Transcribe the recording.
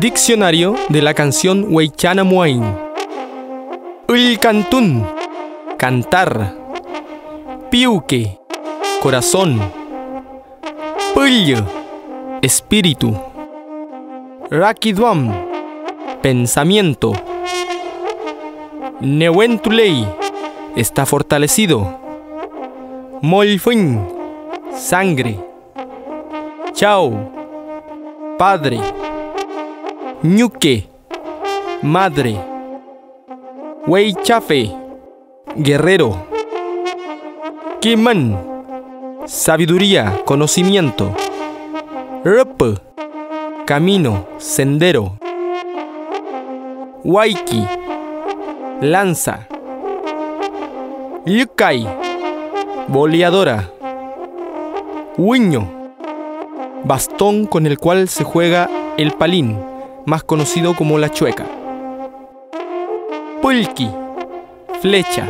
Diccionario de la canción Weichana Muain. Ulcantún, cantar. Piuque, corazón. Pullo, espíritu. Rakiduam, pensamiento. Neuentulei, está fortalecido. Molfun, sangre. Chao, padre. Ñuque, madre. Weichafe, guerrero. Kiman, sabiduría, conocimiento. Rup, camino, sendero. Waiki, lanza. Yukai, boleadora. Huiño, bastón con el cual se juega el palín, más conocido como la chueca. Pulki, flecha.